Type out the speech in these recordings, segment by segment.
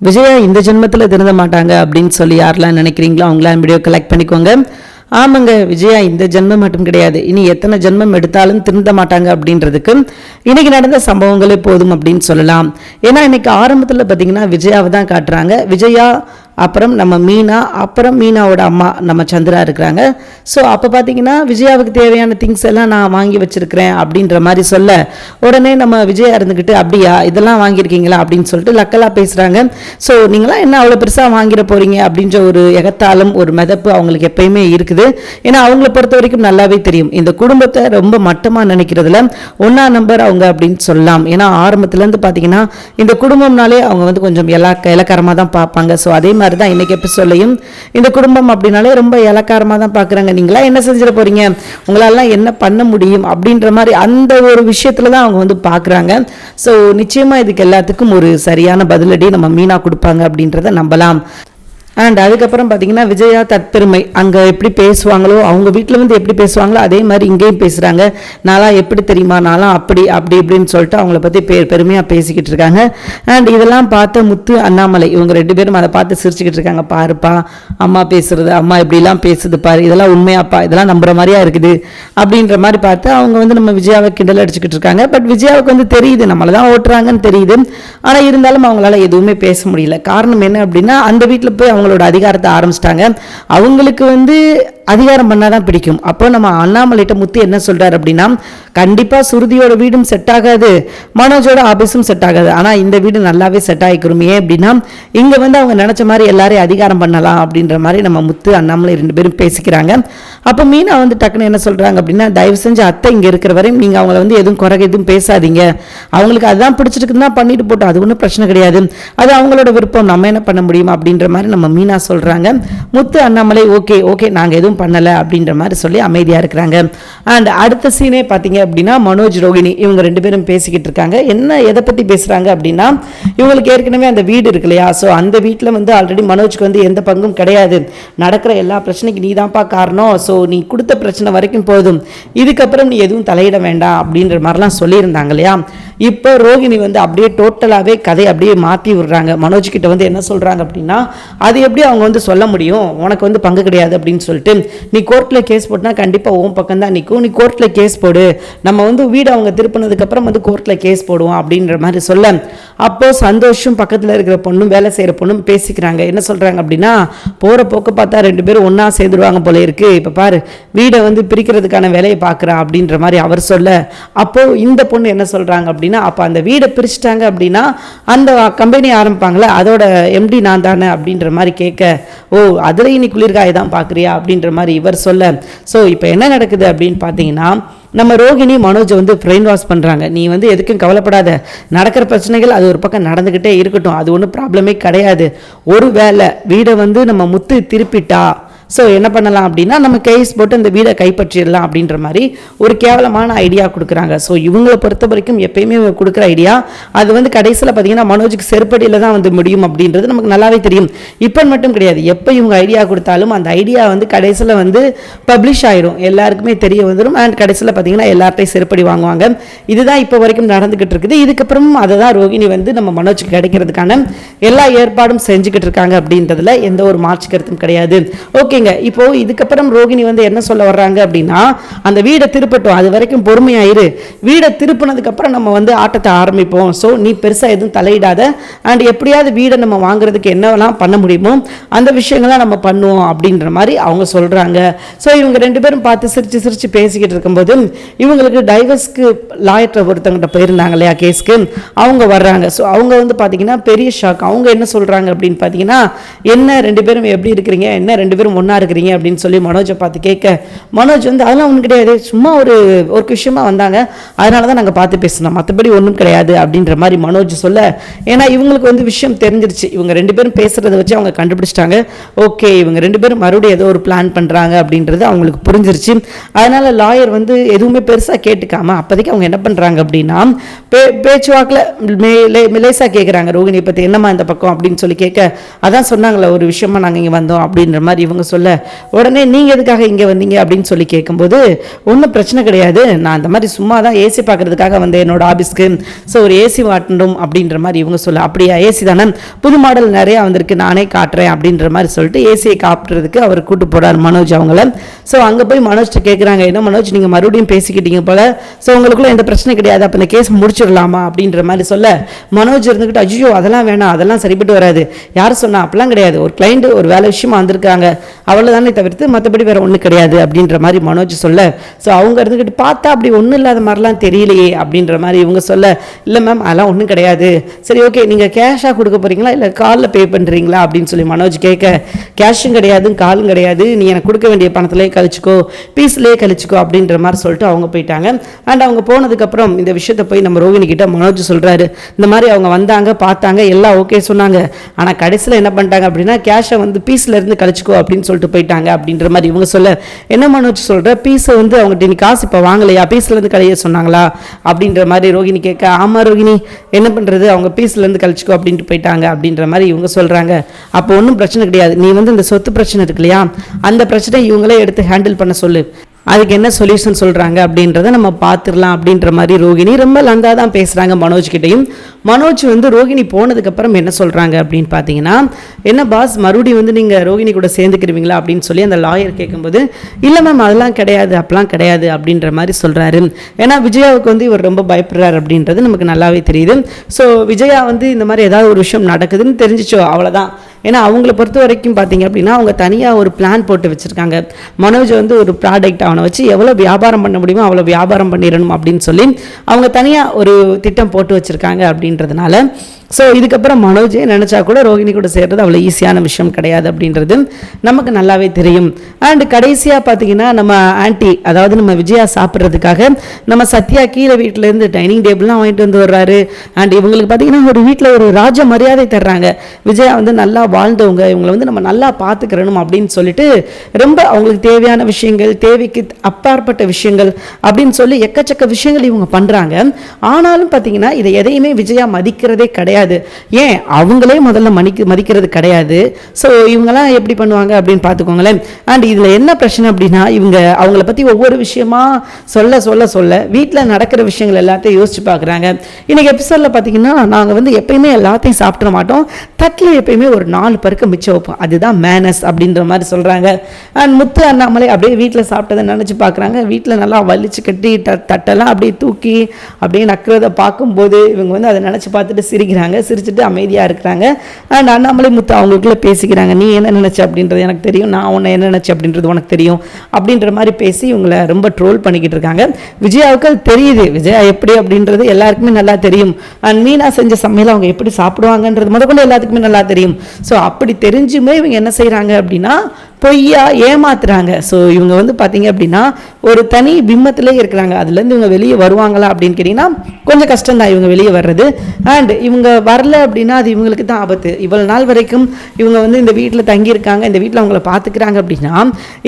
விஜயா இந்த ஜென்மத்தில் திருந்த மாட்டாங்க அப்படின்னு சொல்லி யாரெல்லாம் நினைக்கிறீங்களோ அவங்களாம் வீடியோ கலெக்ட் பண்ணிக்கோங்க. ஆமாங்க, விஜயா இந்த ஜென்மம் மட்டும் கிடையாது, இனி எத்தனை ஜென்மம் எடுத்தாலும் திருந்த மாட்டாங்க அப்படின்றதுக்கு இன்னைக்கு நடந்த சம்பவங்களே போதும் அப்படின்னு சொல்லலாம். ஏன்னா இன்னைக்கு ஆரம்பத்தில் பார்த்தீங்கன்னா விஜயாவை தான் காட்டுறாங்க. விஜயா, அப்புறம் நம்ம மீனா, அப்புறம் மீனாவோட அம்மா நம்ம சந்திரா இருக்கிறாங்க. ஸோ அப்போ பார்த்தீங்கன்னா விஜயாவுக்கு தேவையான திங்ஸ் எல்லாம் நான் வாங்கி வச்சிருக்கிறேன் அப்படின்ற மாதிரி சொல்ல, உடனே நம்ம விஜயா இருந்துக்கிட்டு அப்படியா இதெல்லாம் வாங்கியிருக்கீங்களா அப்படின்னு சொல்லிட்டு லக்கலாக பேசுகிறாங்க. ஸோ நீங்களாம் என்ன அவ்வளோ பெருசாக வாங்கிட போகிறீங்க அப்படின்ற ஒரு எகத்தாலும் ஒரு மிதப்பு அவங்களுக்கு எப்பயுமே இருக்குது. ஏன்னா அவங்கள பொறுத்த வரைக்கும் நல்லாவே தெரியும் இந்த குடும்பத்தை ரொம்ப மட்டமாக நினைக்கிறதுல ஒன்றா நம்பர் அவங்க அப்படின்னு சொல்லலாம். ஏன்னா ஆரம்பத்துலேருந்து பார்த்தீங்கன்னா இந்த குடும்பம்னாலே அவங்க வந்து கொஞ்சம் இலக்காரமாக தான் பார்ப்பாங்க. ஸோ அதே மாதிரி தான் இன்னைக்கு எபிசோட்லையும் இந்த குடும்பம் அப்படின்னாலே ரொம்ப இலக்காரமாக தான் பார்க்குறாங்க. நீங்களா என்ன செஞ்சிட போறீங்க, உங்களாலாம் என்ன பண்ண முடியும் அப்படின்ற மாதிரி அந்த ஒரு விஷயத்துல தான் அவங்க வந்து பார்க்குறாங்க. ஸோ நிச்சயமா இதுக்கு எல்லாத்துக்கும் ஒரு சரியான பதிலடி நம்ம மீனா கொடுப்பாங்க அப்படின்றத நம்பலாம். அண்ட் அதுக்கப்புறம் பார்த்தீங்கன்னா விஜயா தற்பெருமை, அங்கே எப்படி பேசுவாங்களோ அவங்க வீட்டில் வந்து எப்படி பேசுவாங்களோ அதே மாதிரி இங்கேயும் பேசுகிறாங்க. நான்லாம் எப்படி தெரியுமா, நான்லாம் அப்படி அப்படி இப்படின்னு சொல்லிட்டு அவங்கள பற்றி பெருமையாக பேசிக்கிட்டு இருக்காங்க. அண்ட் இதெல்லாம் பார்த்த முத்து, அண்ணாமலை இவங்க ரெண்டு பேரும் அதை பார்த்து சிரிச்சுக்கிட்டு இருக்காங்க. பாருப்பா அம்மா பேசுறது, அம்மா இப்படிலாம் பேசுது பாரு, இதெல்லாம் உண்மையாப்பா, இதெல்லாம் நம்புற மாதிரியா இருக்குது அப்படின்ற மாதிரி பார்த்து அவங்க வந்து நம்ம விஜயாவை கிண்டல் அடிச்சுக்கிட்டு இருக்காங்க. பட் விஜயாவுக்கு வந்து தெரியுது நம்மளை தான் ஓட்டுறாங்கன்னு தெரியுது. ஆனால் இருந்தாலும் அவங்களால எதுவுமே பேச முடியல. காரணம் என்ன அப்படின்னா அந்த வீட்டில் போய் அவங்களோட அதிகாரத்தை ஆரம்பிச்சிட்டாங்க. அவங்களுக்கு வந்து அதிகாரம் பண்ணாதான் பிடிக்கும். அப்போ நம்ம அண்ணாமலைட்ட முத்து என்ன சொல்றாரு அப்படின்னா, கண்டிப்பா சுருதியோட வீடும் செட் ஆகாது, மனோஜோட ஆபீஸும் செட் ஆகாது, ஆனா இந்த வீடு நல்லாவே செட் ஆகிக்கிறோம். ஏன் அப்படின்னா இங்க வந்து அவங்க நினைச்ச மாதிரி எல்லாரையும் அதிகாரம் பண்ணலாம் அப்படின்ற மாதிரி நம்ம முத்து அண்ணாமலை ரெண்டு பேரும் பேசிக்கிறாங்க. அப்போ மீனா வந்து டக்குன்னு என்ன சொல்றாங்க அப்படின்னா, தயவு செஞ்சு அத்தை இங்க இருக்கிற வரையும் நீங்க அவங்கள வந்து எதுவும் குறை எதுவும் பேசாதீங்க, அவங்களுக்கு அதுதான் பிடிச்சிருக்குன்னா பண்ணிட்டு போட்டோம், அது ஒன்றும் பிரச்சனை கிடையாது, அது அவங்களோட விருப்பம், நம்ம என்ன பண்ண முடியும் அப்படின்ற மாதிரி நம்ம மீனா சொல்றாங்க. முத்து அண்ணாமலை ஓகே ஓகே நாங்க எதுவும் பண்ணல அப்படின்ற மாதிரி சொல்லி அமைதியா இருக்கிறாங்க. அண்ட் அடுத்த சீனே பாத்தீங்க அப்படின்னா மனோஜ் ரோகிணி இவங்க ரெண்டு பேரும் பேசிக்கிட்டு இருக்காங்க. என்ன எதை பத்தி பேசுறாங்க அப்படின்னா, இவங்களுக்கு ஏற்கனவே அந்த வீடு இருக்கு இல்லையா, ஸோ அந்த வீட்டில் வந்து ஆல்ரெடி மனோஜ்க்கு வந்து எந்த பங்கும் கிடையாது, நடக்கிற எல்லா பிரச்சனைக்கு நீ தான்ப்பா காரணம், ஸோ நீ கொடுத்த பிரச்சனை வரைக்கும் போதும், இதுக்கப்புறம் நீ எதுவும் தலையிட வேண்டாம் அப்படின்ற மாதிரிலாம் சொல்லியிருந்தாங்க இல்லையா. இப்போ ரோகிணி வந்து அப்படியே டோட்டலாகவே கதையை அப்படியே மாற்றி விடுறாங்க. மனோஜ் கிட்ட வந்து என்ன சொல்கிறாங்க அப்படின்னா, அது எப்படி அவங்க வந்து சொல்ல முடியும், உனக்கு வந்து பங்கு கிடையாது அப்படின்னு சொல்லிட்டு, நீ கோர்ட்டில் கேஸ் போட்டுனா கண்டிப்பாக உன் பக்கம் தான் நிற்கும், நீ கோர்ட்டில் கேஸ் போடு, நம்ம வந்து வீடு அவங்க திருப்பினதுக்கப்புறம் வந்து கோர்ட்டில் கேஸ் போடுவோம் அப்படின்ற மாதிரி சொல்ல, அப்போது சந்தோஷம் பக்கத்தில் இருக்கிற பொண்ணும் வேலை செய்கிற பொண்ணும் பேசிக்கிறாங்க. என்ன சொல்கிறாங்க அப்படின்னா, போகிற போக்க பார்த்தா ரெண்டு பேரும் ஒன்றா சேர்ந்துருவாங்க போல இருக்குது, இப்போ பாரு வீடை வந்து பிரிக்கிறதுக்கான வேலையை பார்க்குறா அப்படின்ற மாதிரி அவர் சொல்ல, அப்போது இந்த பொண்ணு என்ன சொல்கிறாங்க அப்படின்னா, அப்போ அந்த வீடை பிரிச்சுட்டாங்க அப்படின்னா அந்த கம்பெனி ஆரம்பிப்பாங்களே அதோட எம்டி நான் தானே அப்படின்ற மாதிரி கேட்க, ஓ அதில் இனி குளிர்காயை தான் பார்க்குறியா அப்படின்ற மாதிரி இவர் சொல்ல, ஸோ இப்போ என்ன நடக்குது அப்படின்னு பார்த்தீங்கன்னா, நம்ம ரோகிணி மனோஜை வந்து பிரெயின் வாஷ் பண்ணுறாங்க. நீ வந்து எதுக்கும் கவலைப்படாத, நடக்கிற பிரச்சனைகள் அது ஒரு பக்கம் நடந்துக்கிட்டே இருக்கட்டும், அது ஒன்றும் ப்ராப்ளமே கிடையாது, ஒரு வேளை வீடை வந்து நம்ம முத்து திருப்பிட்டா ஸோ என்ன பண்ணலாம் அப்படின்னா நம்ம கேஸ் போட்டு அந்த வீடை கைப்பற்றிடலாம் அப்படின்ற மாதிரி ஒரு கேவலமான ஐடியா கொடுக்குறாங்க. ஸோ இவங்களை பொறுத்த வரைக்கும் எப்பயுமே கொடுக்குற ஐடியா அது வந்து கடைசியில் பார்த்தீங்கன்னா மனோஜுக்கு செருப்படியில் தான் வந்து முடியும் அப்படின்றது நமக்கு நல்லாவே தெரியும். இப்போ மட்டும் கிடையாது, எப்போ இவங்க ஐடியா கொடுத்தாலும் அந்த ஐடியா வந்து கடைசியில் வந்து பப்ளிஷ் ஆயிரும், எல்லாருக்குமே தெரிய வந்துடும். அண்ட் கடைசியில் பார்த்தீங்கன்னா எல்லார்ட்டையும் செருப்படி வாங்குவாங்க. இதுதான் இப்போ வரைக்கும் நடந்துகிட்டு இருக்குது. இதுக்கப்புறம் அதை தான் ரோகிணி வந்து நம்ம மனோஜுக்கு கிடைக்கிறதுக்கான எல்லா ஏற்பாடும் செஞ்சுக்கிட்டு இருக்காங்க அப்படின்றதுல எந்த ஒரு மாற்று கருத்தும் கிடையாது. ஓகே, இப்போ இதுக்கப்புறம் ரோகிணி வந்து என்ன சொல்ல வர்றாங்க அப்படின்னா, அந்த வீடை திருப்பட்டும், அது வரைக்கும் பொறுமையாயிரு, வீடை திருப்பினதுக்கு அப்புறம் நம்ம வந்து ஆட்டத்தை ஆரம்பிப்போம், ஸோ நீ பெருசா எதுவும் தலையிடாத, அண்ட் எப்படியாவது வீடை நம்ம வாங்குறதுக்கு என்னவெல்லாம் பண்ண முடியுமோ அந்த விஷயங்கள்லாம் நம்ம பண்ணுவோம் அப்படின்ற மாதிரி அவங்க சொல்றாங்க. ஸோ இவங்க ரெண்டு பேரும் பார்த்து சிரிச்சு சிரிச்சு பேசிக்கிட்டு இருக்கும்போது இவங்களுக்கு டைவர்ஸ்க்கு லாயர்ட்ட ஒருத்தவங்கிட்ட போயிருந்தாங்க இல்லையா கேஸ்க்கு, அவங்க வர்றாங்க. ஸோ அவங்க வந்து பார்த்தீங்கன்னா பெரிய ஷாக். அவங்க என்ன சொல்றாங்க அப்படின்னு பார்த்தீங்கன்னா, என்ன ரெண்டு பேரும் எப்படி இருக்கிறீங்க, என்ன ரெண்டு பேரும் ஒன்றா இருக்கிறீங்க அப்படின்னு சொல்லி மனோஜை பார்த்து கேட்க, மனோஜ் வந்து அதெல்லாம் ஒன்றும் கிடையாது, சும்மா ஒரு விஷயமா வந்தாங்க, அதனால தான் நாங்கள் பார்த்து பேசணும், மற்றபடி ஒன்றும் கிடையாது அப்படின்ற மாதிரி மனோஜ் சொல்ல, ஏன்னா இவங்களுக்கு வந்து விஷயம் தெரிஞ்சிருச்சு, இவங்க ரெண்டு பேரும் பேசுறதை வச்சு அவங்க கண்டுபிடிச்சிட்டாங்க, ஓகே இவங்க ரெண்டு பேரும் மறுபடியும் ஏதோ ஒரு பிளான் பண்ணுறாங்க அப்படின்றது அவங்களுக்கு புரிஞ்சிருச்சு. அதனால லாயர் வந்து எதுவுமே பெருசாக கேட்டுக்காம அப்போதைக்கு அவங்க என்ன பண்ணுறாங்க அப்படின்னா பேச்சுவாக்கில் லேசாக கேட்குறாங்க, ரோகிணி பற்றி என்னம்மா இந்த பக்கம் அப்படின்னு சொல்லி கேட்க, அதான் சொன்னாங்களே ஒரு விஷயமா நாங்கள் இங்கே வந்தோம் அப்படின்ற மாதிரி இவங்க சொல்ல, சொல்ல, உடனே நீங்கள் எதுக்காக இங்கே வந்தீங்க அப்படின்னு சொல்லி கேட்கும்போது, ஒன்றும் பிரச்சனை கிடையாது, நான் அந்த மாதிரி சும்மா தான் ஏசி பார்க்கறதுக்காக வந்தேன் என்னோட ஆஃபீஸ்க்கு, ஸோ ஒரு ஏசி வாட்டணும் அப்படின்ற மாதிரி இவங்க சொல்ல. அப்படியா, ஏசி தானே, புது மாடல் நிறையா வந்திருக்கு, நானே காட்டுறேன் அப்படின்ற மாதிரி சொல்லிட்டு ஏசியை காட்டுறதுக்கு அவர் கூட்டு போகிறார் மனோஜ் அவங்கள. ஸோ அங்கே போய் மனோஜ்கிட்ட கேட்குறாங்க, என்ன மனோஜ் நீங்கள் மறுபடியும் பேசிக்கிட்டீங்க போல, ஸோ உங்களுக்குள்ள எந்த பிரச்சனை கிடையாது, அப்போ இந்த கேஸ் முடிச்சிடலாமா அப்படின்ற மாதிரி சொல்ல, மனோஜ் இருந்துக்கிட்டு ஐயோ அதெல்லாம் வேணாம், அதெல்லாம் சரிப்பட்டு வராது, யார் சொன்னா, அப்படிலாம் கிடையாது, ஒரு கிளைண்ட் ஒரு வேலை விஷயமா வந்திருக்காங்க அவ்வளோதானே தவிர்த்து மற்றபடி வேற ஒன்றும் கிடையாது அப்படின்ற மாதிரி மனோஜ் சொல்ல. ஸோ அவங்க இருந்துக்கிட்டு பார்த்தா அப்படி ஒன்றும் இல்லாத மாதிரிலாம் தெரியலையே அப்படின்ற மாதிரி இவங்க சொல்ல, இல்லை மேம் அதெல்லாம் ஒன்றும் கிடையாது, சரி ஓகே நீங்கள் கேஷாக கொடுக்க போகிறீங்களா இல்லை காலில் பே பண்ணுறீங்களா அப்படின்னு சொல்லி மனோஜ் கேட்க, கேஷும் கிடையாது காலும் கிடையாது, நீ எனக்கு கொடுக்க வேண்டிய பணத்திலே கழிச்சுக்கோ, பீஸ்லேயே கழிச்சுக்கோ அப்படின்ற மாதிரி சொல்லிட்டு அவங்க போயிட்டாங்க. அண்ட் அவங்க போனதுக்கப்புறம் இந்த விஷயத்தை போய் நம்ம ரோகிணி கிட்ட மனோஜ் சொல்கிறாரு, இந்த மாதிரி அவங்க வந்தாங்க பார்த்தாங்க எல்லாம் ஓகே சொன்னாங்க, ஆனால் கடைசியில் என்ன பண்ணிட்டாங்க அப்படின்னா கேஷை வந்து பீஸில் இருந்து கழிச்சுக்கோ அப்படின்னு சொல்லிட்டு போயிட்டாங்க அப்படின்ற மாதிரி இவங்க சொல்ல, என்ன மனோஜ் சொல்கிற, பீஸை வந்து அவங்ககிட்ட நீ காசு இப்போ வாங்கலையா, பீஸ்லேருந்து கழிய சொன்னாங்களா அப்படின்ற மாதிரி ரோகிணி கேட்க, ஆமாம் ரோகிணி என்ன பண்ணுறது, அவங்க பீஸ்லேருந்து கழிச்சுக்கோ அப்படின்ட்டு போயிட்டாங்க அப்படின்ற மாதிரி இவங்க சொல்கிறாங்க. அப்போ ஒன்றும் பிரச்சனை கிடையாது, நீ வந்து இந்த சொத்து பிரச்சனை இருக்கு இல்லையா, அந்த பிரச்சனை இவங்களே எடுத்து ஹேண்டில் பண்ண சொல்லு, அதுக்கு என்ன சொல்யூஷன் சொல்கிறாங்க அப்படின்றத நம்ம பார்த்துடலாம் அப்படின்ற மாதிரி ரோகிணி ரொம்ப லந்தா தான் பேசுகிறாங்க மனோஜ் கிட்டையும். மனோஜ் வந்து ரோகிணி போனதுக்கப்புறம் என்ன சொல்கிறாங்க அப்படின்னு பார்த்தீங்கன்னா, என்ன பாஸ் மறுபடியும் வந்து நீங்கள் ரோகிணி கூட சேர்ந்துக்கிருவீங்களா அப்படின்னு சொல்லி அந்த லாயர் கேட்கும்போது, இல்லை மேம் அதெல்லாம் கிடையாது, அப்பெல்லாம் கிடையாது அப்படின்ற மாதிரி சொல்கிறாரு. ஏன்னா விஜயாவுக்கு வந்து இவர் ரொம்ப பயப்படுறாரு அப்படின்றது நமக்கு நல்லாவே தெரியுது. ஸோ விஜயா வந்து இந்த மாதிரி ஏதாவது ஒரு விஷயம் நடக்குதுன்னு தெரிஞ்சிச்சோ அவ்வளோதான். ஏன்னா அவங்கள பொறுத்த வரைக்கும் பார்த்தீங்க அப்படின்னா அவங்க தனியாக ஒரு பிளான் போட்டு வச்சுருக்காங்க, மனோஜ் வந்து ஒரு ப்ராடக்ட் அவனை வச்சு எவ்வளோ வியாபாரம் பண்ண முடியுமோ அவ்வளோ வியாபாரம் பண்ணிடணும் அப்படின்னு சொல்லி அவங்க தனியாக ஒரு திட்டம் போட்டு வச்சுருக்காங்க அப்படின்றதுனால. ஸோ இதுக்கப்புறம் மனோஜே நினச்சா கூட ரோகிணி கூட சேர்றது அவ்வளோ ஈஸியான விஷயம் கிடையாது அப்படின்றது நமக்கு நல்லாவே தெரியும். அண்டு கடைசியாக பார்த்தீங்கன்னா நம்ம ஆன்ட்டி, அதாவது நம்ம விஜயா சாப்பிட்றதுக்காக நம்ம சத்யா கீழே வீட்டிலேருந்து டைனிங் டேபிள்லாம் வாங்கிட்டு வந்து வர்றாரு. அண்ட் இவங்களுக்கு பார்த்தீங்கன்னா ஒரு வீட்டில் ஒரு ராஜ மரியாதை தர்றாங்க, விஜயா வந்து நல்லா வாழ்ந்தவங்க, இவங்களை வந்து நம்ம நல்லா பார்த்துக்கிறணும் அப்படின்னு சொல்லிட்டு ரொம்ப அவங்களுக்கு தேவையான விஷயங்கள், தேவைக்கு அப்பாற்பட்ட விஷயங்கள் அப்படின்னு சொல்லி எக்கச்சக்க விஷயங்கள் இவங்க பண்ணுறாங்க. ஆனாலும் பார்த்தீங்கன்னா இதை எதையுமே விஜயா மதிக்கிறதே கிடையாது. ஏன் அவங்களே முதல்ல மதிக்கிறது கிடையாது. ஸோ இவங்கெல்லாம் எப்படி பண்ணுவாங்க அப்படின்னு பார்த்துக்கோங்களேன். அண்ட் இதில் என்ன பிரச்சனை அப்படின்னா இவங்க அவங்கள பற்றி ஒவ்வொரு விஷயமா சொல்ல சொல்ல சொல்ல வீட்டில் நடக்கிற விஷயங்கள் எல்லாத்தையும் யோசிச்சு பார்க்குறாங்க. இன்னைக்கு எபிசோடில் பார்த்தீங்கன்னா நாங்கள் வந்து எப்பயுமே எல்லாத்தையும் சாப்பிட மாட்டோம், தட்டில் எப்பயுமே ஒரு 4 பருக்கு மிச்சம் வைப்போம், அதுதான் மேனஸ் அப்படின்ற மாதிரி சொல்கிறாங்க. அண்ட் முத்து அண்ணாமலை அப்படியே வீட்டில் சாப்பிட்டதை நினச்சி பார்க்குறாங்க, வீட்டில் நல்லா வலிச்சு கட்டி தட்டெல்லாம் அப்படியே தூக்கி அப்படியே நக்கிறத பார்க்கும்போது இவங்க வந்து அதை நினச்சி பார்த்துட்டு சிரிக்கிறாங்க, சிரிச்சுட்டு அமைதியாக இருக்கிறாங்க. அண்ட் அண்ணாமலை முத்து அவங்களுக்குள்ள பேசிக்கிறாங்க, நீ என்ன நினச்ச அப்படின்றது எனக்கு தெரியும், நான் உன்னை என்ன நினச்சேன் அப்படின்றது உனக்கு தெரியும் அப்படின்ற மாதிரி பேசி இவங்களை ரொம்ப ட்ரோல் பண்ணிக்கிட்டு இருக்காங்க. விஜயாவுக்கு அது தெரியுது, விஜயா எப்படி அப்படின்றது எல்லாருக்குமே நல்லா தெரியும். அண்ட் மீனா செஞ்ச சமையல் அவங்க எப்படி சாப்பிடுவாங்கன்றது முதற்கொண்டு எல்லாத்துக்குமே நல்லா தெரியும். ஸோ அப்படி தெரிஞ்சுமே இவங்க என்ன செய்கிறாங்க அப்படின்னா பொய்யா ஏமாத்துறாங்க. ஸோ இவங்க வந்து பார்த்தீங்க அப்படின்னா ஒரு தனி பிம்பத்திலே இருக்கிறாங்க. அதுலேருந்து இவங்க வெளியே வருவாங்களா அப்படின்னு கேட்டிங்கன்னா கொஞ்சம் கஷ்டம்தான் இவங்க வெளியே வர்றது. அண்ட் இவங்க வரல அப்படின்னா அது இவங்களுக்கு தான் ஆபத்து. இவ்வளோ நாள் வரைக்கும் இவங்க வந்து இந்த வீட்டில் தங்கியிருக்காங்க, இந்த வீட்டில் அவங்கள பார்த்துக்கிறாங்க அப்படின்னா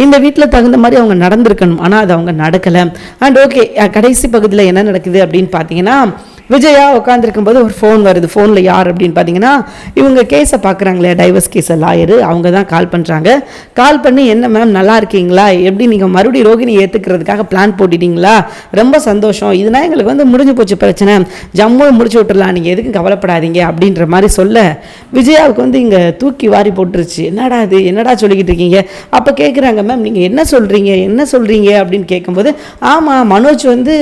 இந்த வீட்டில் தகுந்த மாதிரி அவங்க நடந்திருக்கணும், ஆனால் அது அவங்க நடக்கலை. அண்ட் ஓகே, கடைசி பகுதியில் என்ன நடக்குது அப்படின்னு பார்த்தீங்கன்னா விஜயா உட்காந்துருக்கும் போது ஒரு ஃபோன் வருது. ஃபோனில் யார் அப்படின்னு பார்த்தீங்கன்னா இவங்க கேஸை பார்க்குறாங்களே, டைவர்ஸ் கேஸை லாயரு, அவங்க தான் கால் பண்ணுறாங்க. கால் பண்ணி என்ன மேம் நல்லா இருக்கீங்களா, எப்படி நீங்கள் மறுபடியும் ரோகிணி ஏற்றுக்கிறதுக்காக பிளான் போட்டிட்டீங்களா, ரொம்ப சந்தோஷம், இதுனா எங்களுக்கு வந்து முடிஞ்சு போச்சு பிரச்சனை, ஜம்மு முடிச்சு விட்டுடலாம், நீங்கள் எதுக்கும் கவலைப்படாதீங்க அப்படின்ற மாதிரி சொல்ல விஜயாவுக்கு வந்து இங்கே தூக்கி வாரி போட்டுருச்சு. என்னடா இது, என்னடா சொல்லிக்கிட்டு இருக்கீங்க? அப்போ கேட்குறாங்க, மேம் நீங்கள் என்ன சொல்கிறீங்க அப்படின்னு கேட்கும்போது, ஆமாம் மனோஜ் வந்து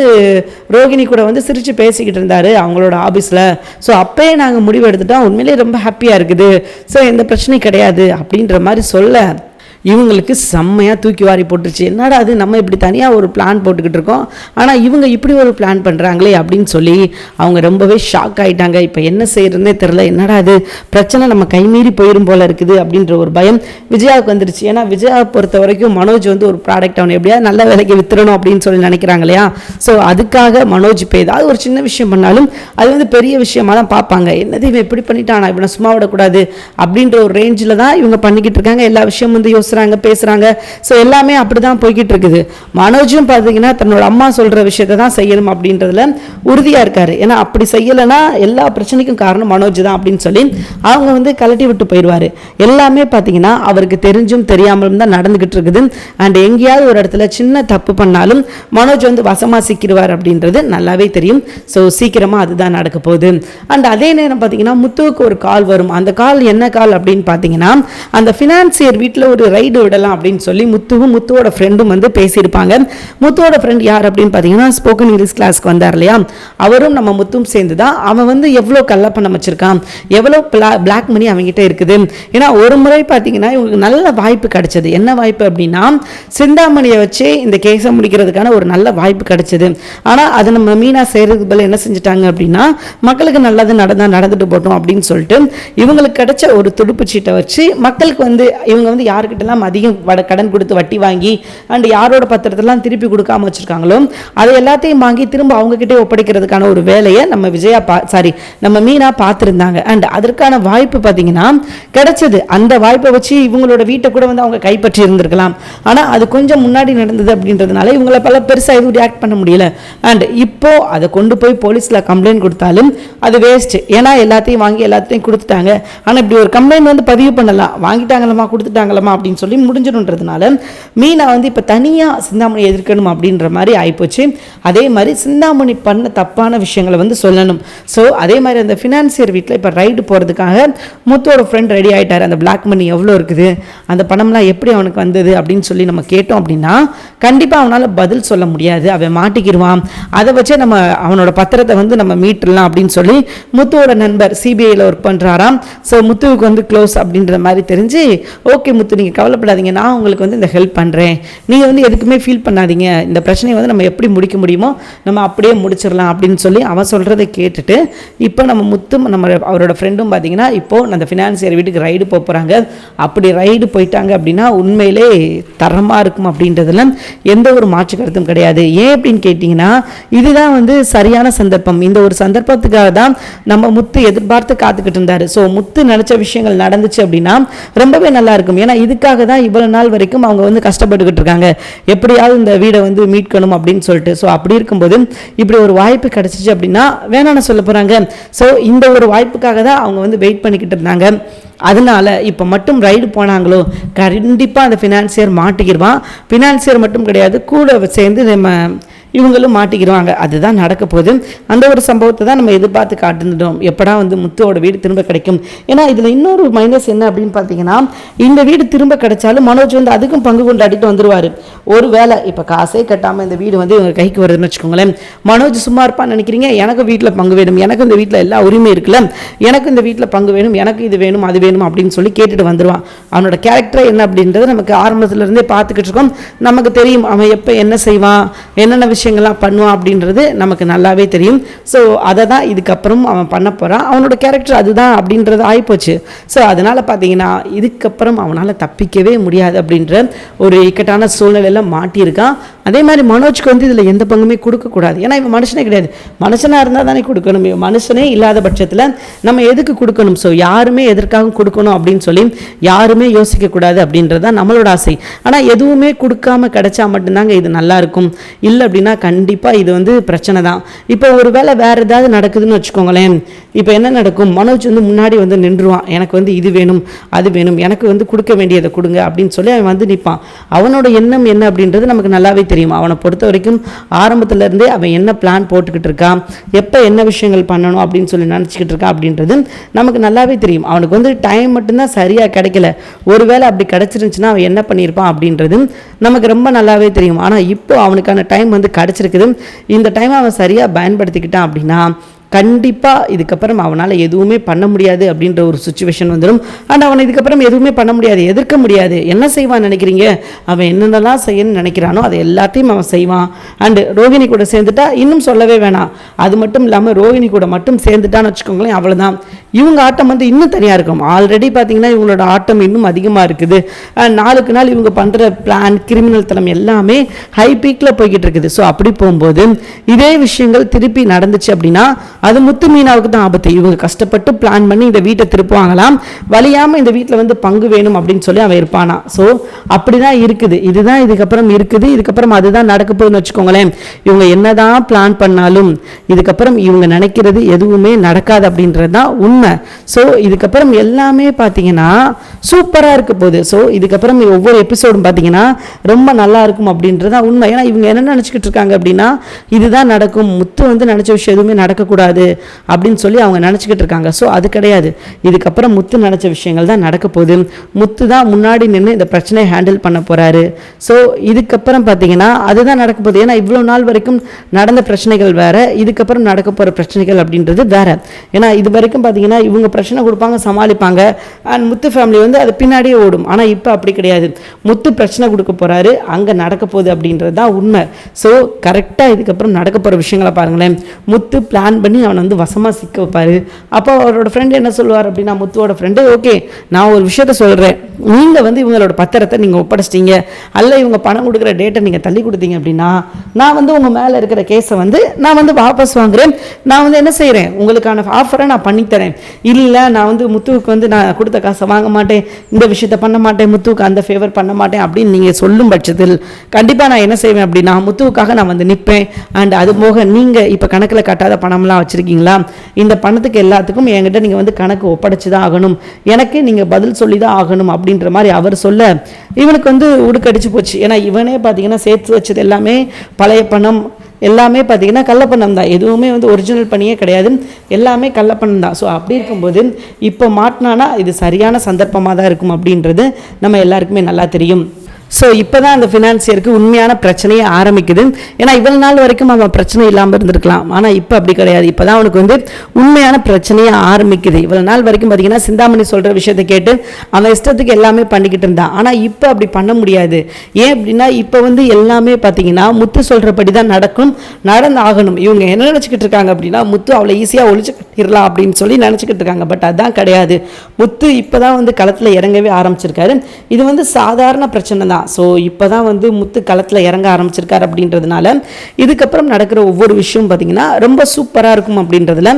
ரோகிணி கூட வந்து சிரித்து பேசிக்கிட்டு இருந்தார் அவங்களோட ஆபீஸ்ல. ஸோ அப்பயே நாங்கள் முடிவு எடுத்துட்டோம், உண்மையிலேயே ரொம்ப ஹாப்பியாக இருக்குது, ஸோ எந்த பிரச்சனையும் கிடையாது அப்படின்ற மாதிரி சொல்ல இவங்களுக்கு செம்மையாக தூக்கி வாரி போட்டுருச்சு. என்னடா அது, நம்ம இப்படி தனியாக ஒரு பிளான் போட்டுக்கிட்டு இருக்கோம், ஆனால் இவங்க இப்படி ஒரு பிளான் பண்ணுறாங்களே அப்படின்னு சொல்லி அவங்க ரொம்பவே ஷாக் ஆகிட்டாங்க. இப்போ என்ன செய்யறதுனே தெரில, என்னடா அது பிரச்சனை நம்ம கைமீறி போயிடும் போல இருக்குது அப்படின்ற ஒரு பயம் விஜயாவுக்கு வந்துருச்சு. ஏன்னா விஜயாவை பொறுத்த வரைக்கும் மனோஜ் வந்து ஒரு ப்ராடக்ட் அவனை எப்படியாவது நல்ல வேலைக்கு வித்துறணும் அப்படின்னு சொல்லி நினைக்கிறாங்க இல்லையா. ஸோ அதுக்காக மனோஜ் இப்போ ஏதாவது ஒரு சின்ன விஷயம் பண்ணாலும் அது வந்து பெரிய விஷயமா தான் பார்ப்பாங்க. என்னது இவன் எப்படி பண்ணிட்டானா, இவனை சும்மா விடக்கூடாது அப்படின்ற ஒரு ரேஞ்சில் தான் இவங்க பண்ணிக்கிட்டு இருக்காங்க. எல்லா விஷயம் வந்து பேசுகிறாங்க. ஸோ எல்லாமே அப்படி தான் போய்கிட்டு இருக்குது. மனோஜும் பார்த்தீங்கன்னா தன்னோட அம்மா சொல்கிற விஷயத்தை தான் செய்யணும் அப்படின்றதுல உறுதியாக இருக்காரு. ஏன்னா அப்படி செய்யலைன்னா எல்லா பிரச்சனைக்கும் காரணம் மனோஜ் தான் அப்படின்னு சொல்லி அவங்க வந்து கலட்டி விட்டு போயிடுவார். எல்லாமே பார்த்தீங்கன்னா அவருக்கு தெரிஞ்சும் தெரியாமலும் தான் நடந்துகிட்டு இருக்குது. அண்ட் எங்கேயாவது ஒரு இடத்துல சின்ன தப்பு பண்ணாலும் மனோஜ் வந்து வசமாக சிக்கிடுவார் அப்படின்றது நல்லாவே தெரியும். ஸோ சீக்கிரமாக அதுதான் நடக்க போகுது. அண்ட் அதே நேரம் பார்த்தீங்கன்னா முத்துவுக்கு ஒரு கால் வரும். அந்த கால் என்ன கால் அப்படின்னு பார்த்தீங்கன்னா அந்த ஃபினான்சியர் வீட்டில் ஒரு ரைடு விடலாம் அப்படின்னு சொல்லி முத்துவோட ஃப்ரெண்டும் வந்து பேசியிருப்பாங்க. முத்துவோட ஃப்ரெண்ட் யார் அப்படின்னு பார்த்தீங்கன்னா ஸ்போக்கன் இங்கிலீஷ் கிளாஸ்க்கு வந்தார் இல்லையா, அவரும் நம்ம முத்தும் சேர்ந்து தான் அவன் வந்து எவ்வளோ கள்ளப்பணம் வச்சிருக்கான், எவ்வளோ பிளாக் மணி அவங்ககிட்ட இருக்குது. ஏன்னா ஒரு முறை பார்த்தீங்கன்னா இவங்களுக்கு நல்ல வாய்ப்பு கிடைச்சது. என்ன வாய்ப்பு அப்படின்னா சிந்தாமணியை வச்சு இந்த கேஸை முடிக்கிறதுக்கான ஒரு நல்ல வாய்ப்பு கிடைச்சது. ஆனால் அது நம்ம மீனா செய்கிறதுக்கு பதில் என்ன செஞ்சுட்டாங்க அப்படின்னா மக்களுக்கு நல்லது நடந்துட்டு போட்டோம் அப்படின்னு சொல்லிட்டு இவங்களுக்கு கிடைச்ச ஒரு துடுப்பு சீட்டை வச்சு மக்களுக்கு வந்து இவங்க வந்து யாருக்கிட்டலாம் அதிகம் கடன் கொடுத்து வட்டி வாங்கி அண்ட் யாரோட பத்திரத்தெல்லாம் திருப்பி கொடுக்காம வச்சிருக்காங்களோ அதை எல்லாத்தையும் வாங்கி திரும்ப அவங்ககிட்டே ஒப்படைக்கிறதுக்கான ஒரு வேலையை நம்ம மீனா பார்த்துருந்தாங்க. அண்ட் அதற்கான வாய்ப்பு பார்த்தீங்கன்னா கிடைச்சது. அந்த வாய்ப்பை வச்சு இவங்களோட வீட்டை கூட வந்து அவங்க கைப்பற்றி இருந்திருக்கலாம். ஆனால் அது கொஞ்சம் முன்னாடி நடந்தது அப்படின்றதுனால இவங்களை பல பெருசாக எதுவும் ரியாக்ட் பண்ண முடியல. அண்ட் இப்போ அதை கொண்டு போய் போலீஸில் கம்ப்ளைண்ட் கொடுத்தாலும் அது வேஸ்ட். ஏன்னா எல்லாத்தையும் வாங்கி எல்லாத்தையும் கொடுத்துட்டாங்க. ஆனால் இப்படி ஒரு கம்ப்ளைண்ட் வந்து பதிவு பண்ணலாம், வாங்கிட்டாங்களமா கொடுத்துட்டாங்களமா அப்படின்னு சொல்லி முடிஞ்சிடும்ன்றதுனால மீனா வந்து இப்போ தனியாக சிந்தாமணி எதிர்க்கணும் அப்படின்ற மாதிரி ஆயிப்போச்சு. அதே மாதிரி சிந்தாமணி பண்ண தப்பான விஷயங்களை வந்து சொல்லணும். ஸோ அதே மாதிரி அந்த ஃபினான்சியர் வீட்டில் இப்போ ரைடு போகிறதுக்காக முத்தோட ஃப்ரெண்ட் ரெடி ஆகிட்டார். அந்த பிளாக் மணி எவ்வளோ இருக்குது, அந்த பணம்லாம் எப்படி அவனுக்கு வந்தது அப்படின்னு சொல்லி நம்ம கேட்டோம் அப்படின்னா கண்டிப்பாக அவனால் பதில் சொல்ல முடியாது. அவன் மாட்டிக்கிடுவான். அதை வச்சே நம்ம அவனோட பத்திரத்தை வந்து நம்ம மீட்டுடலாம் அப்படின்னு சொல்லி முத்துவோட நண்பர் சிபிஐயில் ஒர்க் பண்ணுறாராம். ஸோ முத்துவுக்கு வந்து க்ளோஸ் அப்படின்ற மாதிரி தெரிஞ்சு, ஓகே முத்து நீங்கள் கவலைப்படாதீங்க, நான் உங்களுக்கு வந்து இந்த ஹெல்ப் பண்ணுறேன், நீங்கள் வந்து எதுக்குமே ஃபீல் பண்ணாதீங்க, இந்த பிரச்சனையை வந்து நம்ம எப்படி முடிக்க முடியுமோ நம்ம அப்படியே முடிச்சிடலாம் அப்படின்னு சொல்லி அவன் சொல்கிறத கேட்டுட்டு இப்போ நம்ம முத்தும் நம்ம அவரோட ஃப்ரெண்டும் பார்த்தீங்கன்னா இப்போது அந்த ஃபினான்சியர் வீட்டுக்கு ரைடு போகிறாங்க. அப்படி ரைடு போயிட்டாங்க அப்படின்னா உண்மையிலே தரமாக இருக்கும் அப்படின்றதுல எந்த ஒரு மாற்று கருத்தும் கிடையாது. ஏன் அப்படின்னு கேட்டிங்கன்னா இதுதான் வந்து சரியான சந்தர்ப்பம். இந்த ஒரு சந்தர்ப்பத்துக்காக தான் நம்ம முத்து எதிர்பார்த்து காத்துக்கிட்டு இருந்தார். ஸோ முத்து நினச்ச விஷயங்கள் நடந்துச்சு அப்படின்னா ரொம்பவே நல்லா இருக்கும். ஏன்னா இதுக்காக தான் இவ்வளவு நாள் வரைக்கும் அவங்க வந்து கஷ்டப்பட்டுக்கிட்டு இருக்காங்க, எப்படியாவது இந்த வீடை வந்து மீட்கணும் அப்படின்னு சொல்லிட்டு. ஸோ அப்படி இருக்கும்போது இப்படி ஒரு வாய்ப்பு கிடைச்சிச்சு அப்படின்னா வேணான்னு சொல்ல போகிறாங்க. ஸோ இந்த ஒரு வாய்ப்புக்காக தான் அவங்க வந்து வெயிட் பண்ணிக்கிட்டு இருந்தாங்க. அதனால இப்போ மட்டும் ரைடு போனாங்களோ கண்டிப்பாக அந்த ஃபினான்சியர் மாட்டிக்கிடுவான். ஃபினான்சியர் மட்டும் கிடையாது, கூட சேர்ந்து நம்ம இவங்களும் மாட்டிக்கிடுவாங்க. அதுதான் நடக்க போகுது. அந்த ஒரு சம்பவத்தை தான் நம்ம எதிர்பார்த்து காட்டுட்டோம், எப்படா வந்து முத்துவோட வீடு திரும்ப கிடைக்கும். ஏன்னா இதில் இன்னொரு மைனஸ் என்ன அப்படின்னு பார்த்தீங்கன்னா இந்த வீடு திரும்ப கிடைச்சாலும் மனோஜ் வந்து அதுக்கும் பங்கு கொண்டாடிட்டு வந்துடுவார். ஒரு வேளை இப்போ காசே கட்டாமல் இந்த வீடு வந்து இவங்க கைக்கு வருதுன்னு வச்சுக்கோங்களேன், மனோஜ் சும்மா இருப்பான்னு நினைக்கிறீங்க? எனக்கு வீட்டில் பங்கு வேணும், எனக்கு இந்த வீட்டில் எல்லா உரிமை இருக்குல்ல, எனக்கு இந்த வீட்டில் பங்கு வேணும், எனக்கு இது வேணும் அது வேணும் அப்படின்னு சொல்லி கேட்டுட்டு வந்துடுவான். அவனோட கேரக்டர் என்ன அப்படின்றது நமக்கு ஆரம்பத்திலேருந்தே பார்த்துக்கிட்டு இருக்கோம். நமக்கு தெரியும் அவன் எப்போ என்ன செய்வான், என்னென்ன விஷயங்கள்லாம் பண்ணுவான் அப்படின்றது நமக்கு நல்லாவே தெரியும். ஸோ அதை தான் இதுக்கப்புறம் அவன் பண்ண போகிறான். அவனோட கேரக்டர் அதுதான் அப்படின்றது ஆகிப்போச்சு. ஸோ அதனால் பார்த்தீங்கன்னா இதுக்கப்புறம் அவனால் தப்பிக்கவே முடியாது அப்படின்ற ஒரு இக்கட்டான சூழ்நிலையில் மாட்டியிருக்கான். அதே மாதிரி மனோஜ்க்கு வந்து இதில் எந்த பங்குமே கொடுக்கக்கூடாது. ஏன்னா இவன் மனுஷனே கிடையாது, மனுஷனாக இருந்தால் தானே கொடுக்கணும். இவன் மனுஷனே இல்லாத பட்சத்தில் நம்ம எதுக்கு கொடுக்கணும்? ஸோ யாருமே எதற்காக கொடுக்கணும் அப்படின்னு சொல்லி யாருமே யோசிக்கக்கூடாது அப்படின்றது தான் நம்மளோட ஆசை. ஆனால் எதுவுமே கொடுக்காம கிடைச்சா மட்டும்தாங்க இது நல்லா இருக்கும். இல்லை அப்படின்னா கண்டிப்பாக இது வந்து பிரச்சனை தான். இப்போ ஒரு வேளை வேறு ஏதாவது நடக்குதுன்னு வச்சுக்கோங்களேன், இப்போ என்ன நடக்கும்? மனோஜ் வந்து முன்னாடி வந்து நின்றுவான், எனக்கு வந்து இது வேணும் அது வேணும், எனக்கு வந்து கொடுக்க வேண்டியதை கொடுங்க அப்படின்னு சொல்லி அவன் வந்து நிற்பான். அவனோட எண்ணம் என்ன அப்படின்றது நமக்கு நல்லாவே தெரியும். அவனை பொறுத்த வரைக்கும் ஆரம்பத்திலேருந்தே அவன் என்ன பிளான் போட்டுக்கிட்டு இருக்கான், எப்போ என்ன விஷயங்கள் பண்ணணும் அப்படின்னு சொல்லி நினச்சிக்கிட்டு இருக்கான் அப்படின்றது நமக்கு நல்லாவே தெரியும். அவனுக்கு வந்து டைம் மட்டும்தான் சரியாக கிடைக்கல. ஒருவேளை அப்படி கிடச்சிருந்துச்சுன்னா அவன் என்ன பண்ணியிருப்பான் அப்படின்றது நமக்கு ரொம்ப நல்லாவே தெரியும். ஆனால் இப்போ அவனுக்கான டைம் வந்து கிடச்சிருக்குது. இந்த டைம் அவன் சரியாக பயன்படுத்திக்கிட்டான் அப்படின்னா கண்டிப்பாக இதுக்கப்புறம் அவனால் எதுவுமே பண்ண முடியாது அப்படின்ற ஒரு சுச்சுவேஷன் வந்துடும். அண்ட் அவனை இதுக்கப்புறம் எதுவுமே பண்ண முடியாது, எதிர்க்க முடியாது. என்ன செய்வான்னு நினைக்கிறீங்க? அவன் என்னென்னலாம் செய்யணும்னு நினைக்கிறானோ அது எல்லாத்தையும் அவன் செய்வான். அண்டு ரோகிணி கூட சேர்ந்துட்டா இன்னும் சொல்லவே வேணாம். அது மட்டும் இல்லாமல் ரோகிணி கூட மட்டும் சேர்ந்துட்டான்னு வச்சுக்கோங்களேன், அவ்வளோதான். இவங்க ஆட்டம் வந்து இன்னும் தனியாக இருக்கும். ஆல்ரெடி பார்த்தீங்கன்னா இவங்களோட ஆட்டம் இன்னும் அதிகமாக இருக்குது. நாளுக்கு நாள் இவங்க பண்ணுற பிளான், கிரிமினல் தனம் எல்லாமே ஹை பீக்கில் போய்கிட்டு இருக்குது. ஸோ அப்படி போகும்போது இதே விஷயங்கள் திருப்பி நடந்துச்சு அப்படின்னா அது முத்து மீனாவுக்கு தான் ஆபத்து. இவங்க கஷ்டப்பட்டு பிளான் பண்ணி இந்த வீட்டை திருப்புவாங்களாம், வலியாம இந்த வீட்டில் வந்து பங்கு வேணும் அப்படின்னு சொல்லி அவன் இருப்பானா. ஸோ அப்படிதான் இருக்குது. இதுதான் இதுக்கப்புறம் இருக்குது. இதுக்கப்புறம் அதுதான் நடக்க போகுதுன்னு வச்சுக்கோங்களேன். இவங்க என்னதான் பிளான் பண்ணாலும் இதுக்கப்புறம் இவங்க நினைக்கிறது எதுவுமே நடக்காது அப்படின்றது தான் உண்மை. ஸோ இதுக்கப்புறம் எல்லாமே பார்த்தீங்கன்னா சூப்பராக இருக்க போகுது. ஸோ இதுக்கப்புறம் ஒவ்வொரு எபிசோடும் பார்த்தீங்கன்னா ரொம்ப நல்லா இருக்கும் அப்படின்றது தான் உண்மை. ஏன்னா இவங்க என்ன நினச்சிக்கிட்டு இருக்காங்க அப்படின்னா இதுதான் நடக்கும், முத்து வந்து நினச்ச விஷயம் எதுவுமே நடக்கக்கூடாது அப்படின்னு சொல்லி அவங்க நினச்சிக்கிட்டு இருக்காங்க. ஸோ அது கிடையாது. இதுக்கப்புறம் முத்து நினச்ச விஷயங்கள் தான் நடக்க போகுது. முத்து தான் முன்னாடி நின்று இந்த பிரச்சனையை ஹேண்டில் பண்ண போகிறாரு. ஸோ இதுக்கப்புறம் பார்த்தீங்கன்னா அதுதான் நடக்க போகுது. ஏன்னா இவ்வளோ நாள் வரைக்கும் நடந்த பிரச்சனைகள் வேற, இதுக்கப்புறம் நடக்க போகிற பிரச்சனைகள் அப்படின்றது வேற. ஏன்னா இது வரைக்கும் பார்த்தீங்கன்னா இவங்க பிரச்சனை கொடுப்பாங்க, சமாளிப்பாங்க, அண்ட் முத்து ஃபேமிலி வந்து அது பின்னாடியே ஓடும். ஆனால் இப்போ அப்படி கிடையாது. முத்து பிரச்சனை கொடுக்க போகிறாரு, அங்கே நடக்க போகுது அப்படின்றது தான் உண்மை. ஸோ கரெக்டாக இதுக்கப்புறம் நடக்க போகிற விஷயங்களை பாருங்களேன். முத்து பிளான் பண்ணி அவனை வந்து வசமாக சிக்க வைப்பார். அப்போ அவரோட ஃப்ரெண்டு என்ன சொல்லுவார் அப்படின்னா, முத்துவோட ஃப்ரெண்டு, ஓகே நான் ஒரு விஷயத்த சொல்கிறேன், நீங்கள் வந்து இவங்களோட பத்திரத்தை நீங்கள் ஒப்படைச்சிட்டீங்க, அல்ல இவங்க பணம் கொடுக்குற டேட்டை நீங்கள் தள்ளி கொடுத்தீங்க அப்படின்னா நான் வந்து உங்கள் மேலே இருக்கிற கேஸை வந்து நான் வந்து வாபஸ் வாங்குறேன். நான் வந்து என்ன செய்கிறேன், உங்களுக்கான ஆஃபரை நான் பண்ணித்தரேன். இல்லை நான் வந்து முத்துவுக்கு வந்து நான் கொடுத்த காசை வாங்க மாட்டேன், இந்த விஷயத்த பண்ண மாட்டேன், முத்துவுக்கு அந்த ஃபேவர் பண்ண மாட்டேன் அப்படின்னு நீங்கள் சொல்லும் பட்சத்தில் கண்டிப்பாக நான் என்ன செய்வேன் அப்படின்னா முத்துவுக்காக நான் வந்து நிற்பேன். அண்ட் அது போக நீங்கள் இப்போ கணக்கில் கட்டாத பணம்லாம் வச்சுருக்கீங்களா, இந்த பணத்துக்கு எல்லாத்துக்கும் என்கிட்ட நீங்கள் வந்து கணக்கு ஒப்படைச்சு தான் ஆகணும், எனக்கு நீங்கள் பதில் சொல்லி தான் ஆகணும் அப்படின்ற மாதிரி அவர் சொல்ல இவனுக்கு வந்து உடுக்கடிச்சு போச்சு. ஏன்னா இவனே பார்த்தீங்கன்னா சேர்த்து வச்சது எல்லாமே பழைய பணம், எல்லாமே பார்த்தீங்கன்னா கள்ளப்பணம் தான், எதுவுமே வந்து ஒரிஜினல் பண்ணியே கிடையாது, எல்லாமே கள்ளப்பணம் தான். ஸோ அப்படி இருக்கும்போது இப்போ மாட்டினானா இது சரியான சந்தர்ப்பமாக தான் இருக்கும் அப்படின்றது நம்ம எல்லாருக்குமே நல்லா தெரியும். ஸோ இப்போ தான் அந்த ஃபினான்சியருக்கு உண்மையான பிரச்சனையே ஆரம்பிக்குது. ஏன்னா இவ்வளோ நாள் வரைக்கும் அவன் பிரச்சனை இல்லாமல் இருந்திருக்கலாம், ஆனால் இப்போ அப்படி கிடையாது. இப்போ தான் அவனுக்கு வந்து உண்மையான பிரச்சனையே ஆரம்பிக்குது. இவ்வளோ நாள் வரைக்கும் பார்த்தீங்கன்னா சிந்தாமணி சொல்கிற விஷயத்தை கேட்டு அவன் இஷ்டத்துக்கு எல்லாமே பண்ணிக்கிட்டு இருந்தான். ஆனால் இப்போ அப்படி பண்ண முடியாது. ஏன் அப்படின்னா இப்போ வந்து எல்லாமே பார்த்தீங்கன்னா முத்து சொல்கிறபடி தான் நடந்து ஆகணும். இவங்க என்ன நினச்சிக்கிட்டு இருக்காங்க அப்படின்னா முத்து அவ்வளோ ஈஸியாக ஒழிச்சு கட்டிடலாம் அப்படின்னு சொல்லி நினச்சிக்கிட்டு இருக்காங்க. பட் அதுதான் கிடையாது. முத்து இப்போ தான் வந்து களத்தில் இறங்கவே ஆரம்பிச்சிருக்காரு. இது வந்து சாதாரண பிரச்சனை தான். ஸோ இப்போ தான் வந்து முத்து களத்தில் இறங்க ஆரம்பிச்சிருக்காரு அப்படின்றதுனால இதுக்கப்புறம் நடக்கிற ஒவ்வொரு விஷயம் பார்த்தீங்கன்னா ரொம்ப சூப்பராக இருக்கும் அப்படின்றதுல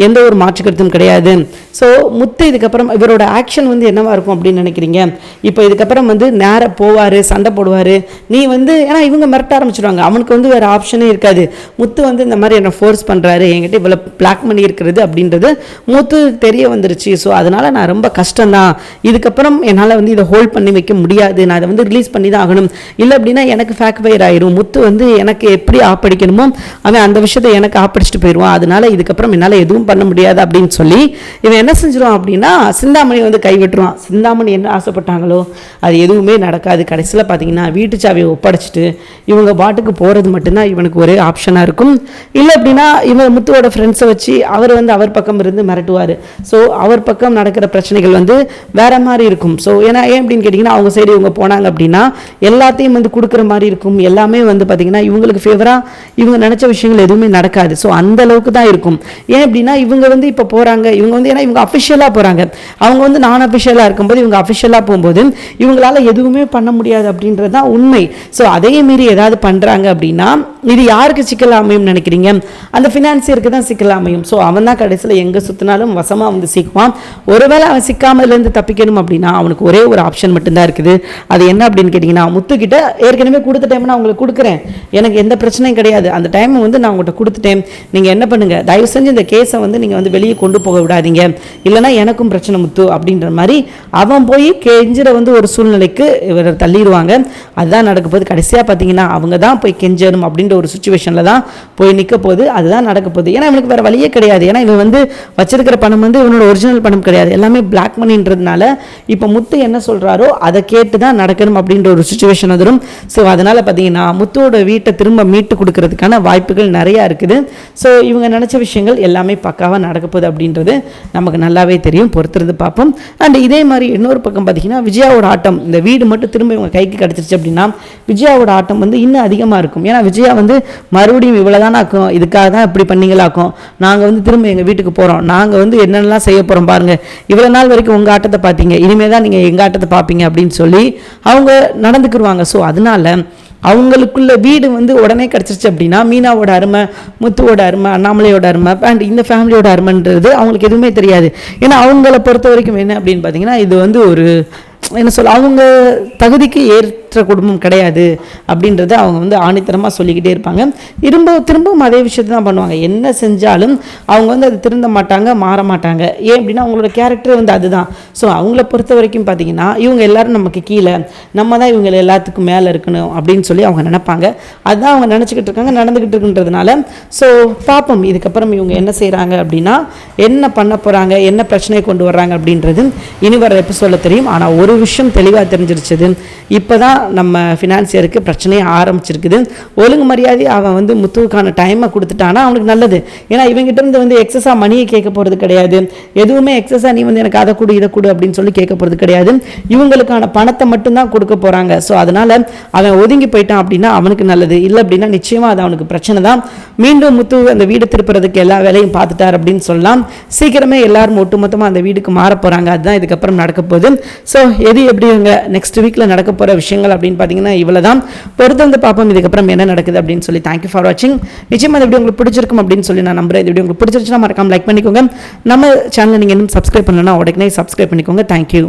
எந்த ஒரு மாற்று கருத்தும் கிடையாது. ஸோ முத்து இதுக்கப்புறம் இவரோட ஆக்ஷன் வந்து என்னவா இருக்கும் அப்படின்னு நினைக்கிறீங்க? இப்போ இதுக்கப்புறம் வந்து நேராக போவார், சண்டை போடுவார். நீ வந்து ஏன்னா இவங்க மிரட்ட ஆரம்பிச்சிடுவாங்க, அவனுக்கு வந்து வேறு ஆப்ஷனே இருக்காது. முத்து வந்து இந்த மாதிரி என்னை ஃபோர்ஸ் பண்ணுறாரு, என்கிட்ட இவ்வளோ பிளாக் பண்ணி இருக்கிறது அப்படின்றது முத்து தெரிய வந்துருச்சு. ஸோ அதனால் நான் ரொம்ப கஷ்டம்தான், இதுக்கப்புறம் என்னால் வந்து இதை ஹோல்ட் பண்ணி வைக்க முடியாது, நான் அதை வந்து ரிலீஸ் பண்ணி தான் ஆகணும், இல்லை அப்படின்னா எனக்கு ஃபேக் ஃபயர் ஆயிரும், முத்து வந்து எனக்கு எப்படி ஆப்படிக்கணுமோ அவன் அந்த விஷயத்தை எனக்கு ஆப்படிச்சுட்டு போயிடுவான், அதனால இதுக்கப்புறம் என்னால் எதுவும் பண்ண முடியாது அப்படின்னு சொல்லி இவன் என்ன செஞ்சிருவான் அப்படின்னா சிந்தாமணி வந்து கைவிட்டுருவான். சிந்தாமணி என்ன ஆசைப்பட்டாங்களோ அது எதுவுமே நடக்காது. கடைசியில் பார்த்தீங்கன்னா வீட்டு சாவியை ஒப்படைச்சிட்டு இவங்க பாட்டுக்கு போகிறது மட்டும்தான் இவனுக்கு ஒரே ஆப்ஷனாக இருக்கும். இல்லை அப்படின்னா இவன் முத்துவோட ஃப்ரெண்ட்ஸை வச்சு அவர் வந்து அவர் பக்கம் இருந்து மிரட்டுவார். ஸோ அவர் பக்கம் நடக்கிற பிரச்சனைகள் வந்து வேற மாதிரி இருக்கும். ஸோ ஏன்னா ஏன் அப்படின்னு கேட்டிங்கன்னா அவங்க சைடு இவங்க போனாங்க அப்படின்னா எல்லாத்தையும் வந்து கொடுக்குற மாதிரி இருக்கும். எல்லாமே வந்து பார்த்தீங்கன்னா இவங்களுக்கு ஃபேவராக இவங்க நினச்ச விஷயங்கள் எதுவுமே நடக்காது. ஸோ அந்த அளவுக்கு தான் இருக்கும். ஏன் அப்படின்னா இவங்க வந்து இப்போ போகிறாங்க, இவங்க வந்து ஏன்னா இவங்க அஃபிஷியலாக போகிறாங்க, அவங்க வந்து நான் அஃபிஷியலாக இருக்கும்போது இவங்க அஃபிஷியலாக போகும்போது இவங்களால எதுவுமே பண்ண முடியாது அப்படின்றது தான் உண்மை. ஸோ அதே மீறி ஏதாவது பண்ணுறாங்க அப்படின்னா இது யாருக்கு சிக்கல் அமையும் நினைக்கிறீங்க? அந்த ஃபினான்சியருக்கு தான் சிக்கல் அமையும். ஸோ அவன் தான் கடைசியில் எங்கே சுற்றினாலும் வசமாக வந்து சிக்குவான். ஒருவேளை அவன் சிக்காமலேருந்து தப்பிக்கணும் அப்படின்னா அவனுக்கு ஒரே ஒரு ஆப்ஷன் மட்டும்தான் இருக்குது. அது என்ன அப்படின்னு கேட்டிங்கன்னா முத்துக்கிட்ட ஏற்கனவே கொடுத்த டைம் நான் உங்களுக்கு கொடுக்குறேன், எனக்கு எந்த பிரச்சனையும் கிடையாது, அந்த டைம் வந்து நான் உங்கள்கிட்ட கொடுத்துட்டேன், நீங்கள் என்ன பண்ணுங்கள், தயவு செஞ்சு இந்த கேஸை வந்து நீங்கள் வந்து வெளியே கொண்டு போக விடாதீங்க, இல்லைனா எனக்கும் பிரச்சனை முத்து அப்படின்ற மாதிரி அவன் போய் கெஞ்சிற வந்து ஒரு சூழ்நிலைக்கு இவரை தள்ளிடுவாங்க. அதுதான் நடக்க போகுது. கடைசியாக பார்த்தீங்கன்னா அவங்க தான் போய் கெஞ்சணும் அப்படின்ற ஒரு சுச்சுவேஷனில் தான் போய் நிற்க போகுது. அதுதான் நடக்க போகுது. ஏன்னா இவனுக்கு வேறு வழியே கிடையாது. ஏன்னா இவன் வந்து வச்சிருக்கிற பணம் வந்து இவனோட ஒரிஜினல் பணம் கிடையாது, எல்லாமே பிளாக் மணின்றதுனால இப்போ முத்து என்ன சொல்கிறாரோ அதை கேட்டு தான் நடக்கணும் அப்படின்ற ஒரு சுச்சுவேஷன் வந்துடும். ஸோ அதனால் பார்த்தீங்கன்னா முத்துவோட வீட்டை திரும்ப மீட்டு கொடுக்கறதுக்கான வாய்ப்புகள் நிறையா இருக்குது. ஸோ இவங்க நினச்ச விஷயங்கள் எல்லாமே பக்காவாக நடக்க போகுது அப்படின்றது நமக்கு நல்லாவே தெரியும். பொறுத்திருந்து பார்ப்போம். அண்ட் இதே மாதிரி இன்னொரு பக்கம் பார்த்தீங்கன்னா விஜயாவோட ஆட்டம், இந்த வீடு மட்டும் திரும்ப இவங்க கைக்கு கிடச்சிருச்சு அப்படின்னா விஜயாவோட ஆட்டம் வந்து இன்னும் அதிகமாக இருக்கும். ஏன்னா விஜயா வந்து மறுபடியும் இவ்வளோதானே ஆக்கும், இதுக்காக தான் இப்படி பண்ணீங்களாக்கும், நாங்கள் வந்து திரும்ப எங்கள் வீட்டுக்கு போகிறோம், நாங்கள் வந்து என்னென்னலாம் செய்ய போகிறோம் பாருங்கள், இவ்வளோ நாள் வரைக்கும் உங்கள் ஆட்டத்தை பார்த்தீங்க, இனிமேல் தான் நீங்கள் எங்கள் ஆட்டத்தை பார்ப்பீங்க அப்படின்னு சொல்லி அவங்க நடந்துக்குருவாங்க. ஸோ அதனால அவங்களுக்குள்ள வீடு வந்து உடனே கிடச்சிருச்சு அப்படின்னா மீனாவோட அருமை, முத்துவோட அருமை, அண்ணாமலையோட அருமை அண்ட் இந்த ஃபேமிலியோட அருமைன்றது அவங்களுக்கு எதுவுமே தெரியாது. ஏன்னா அவங்கள பொறுத்த வரைக்கும் என்ன அப்படின்னு பார்த்தீங்கன்னா இது வந்து ஒரு என்ன சொல்ல அவங்க தகுதிக்கு ஏற்ற குடும்பம் கிடையாது அப்படின்றத அவங்க வந்து ஆணித்தரமாக சொல்லிக்கிட்டே இருப்பாங்க. திரும்பவும் அதே விஷயத்தை தான் பண்ணுவாங்க. என்ன செஞ்சாலும் அவங்க வந்து அது திருந்த மாட்டாங்க, மாற மாட்டாங்க. ஏன் அப்படின்னா அவங்களோட கேரக்டர் வந்து அதுதான். ஸோ அவங்கள பொறுத்த வரைக்கும் பார்த்தீங்கன்னா இவங்க எல்லாரும் நமக்கு கீழே, நம்ம தான் இவங்க எல்லாத்துக்கும் மேலே இருக்கணும் அப்படின்னு சொல்லி அவங்க நினைப்பாங்க. அதுதான் அவங்க நினச்சிக்கிட்டு இருக்காங்க, நடந்துக்கிட்டு இருக்குன்றதுனால. ஸோ பார்ப்போம் இதுக்கப்புறம் இவங்க என்ன செய்கிறாங்க அப்படின்னா, என்ன பண்ண போகிறாங்க, என்ன பிரச்சனையை கொண்டு வர்றாங்க அப்படின்றது இனி வர எபிசோட்ல தெரியும். ஆனால் ஒரு விஷயம் தெளிவாக தெரிஞ்சிருச்சது, இப்போ தான் நம்ம ஃபினான்சியருக்கு பிரச்சனையே ஆரம்பிச்சிருக்குது. ஒழுங்கு மரியாதை அவன் வந்து முத்துவுக்கான டைமை கொடுத்துட்டானா அவனுக்கு நல்லது. ஏன்னா இவங்ககிட்ட இருந்து வந்து எக்ஸஸாக மணியை கேட்க போகிறது கிடையாது, எதுவுமே எக்ஸஸாக நீ வந்து எனக்கு அதை கொடு இதை கொடு அப்படின்னு சொல்லி கேட்க போகிறது கிடையாது. இவங்களுக்கான பணத்தை மட்டும்தான் கொடுக்க போகிறாங்க. ஸோ அதனால் அவன் ஒதுங்கி போயிட்டான் அப்படின்னா அவனுக்கு நல்லது, இல்லை அப்படின்னா நிச்சயமாக அது அவனுக்கு பிரச்சனை தான். மீண்டும் முத்து அந்த வீடு திருப்புறதுக்கு எல்லா வேலையும் பார்த்துட்டார் அப்படின்னு சொல்லலாம். சீக்கிரமே எல்லாரும் ஒட்டுமொத்தமாக அந்த வீடுக்கு மாற போகிறாங்க. அதுதான் இதுக்கப்புறம் நடக்க போகுது. ஸோ எது எப்படிங்க நெக்ஸ்ட் வீக்கில் நடக்க போகிற விஷயங்கள் அப்படின்னு பார்த்தீங்கன்னா இவ்வளோ தான். பொறுத்து வந்து பார்ப்போம் இதுக்கப்புறம் என்ன நடக்குது அப்படின்னு சொல்லி. தேங்க்யூ ஃபார் வாட்சிங். நிச்சயமாக இந்த வீடியோ உங்களுக்கு பிடிச்சிருக்கும் அப்படின்னு சொல்லி நான் நம்புறேன். இந்த வீடியோ உங்களுக்கு பிடிச்சிருச்சுன்னா மறக்காம லைக் பண்ணிக்கோங்க. நம்ம சேனலை நீங்கள் இன்னும் சப்ஸ்கிரைப் பண்ணலன்னா உடனே சப்ஸ்கிரைப் பண்ணிக்கோங்க. தேங்க்யூ.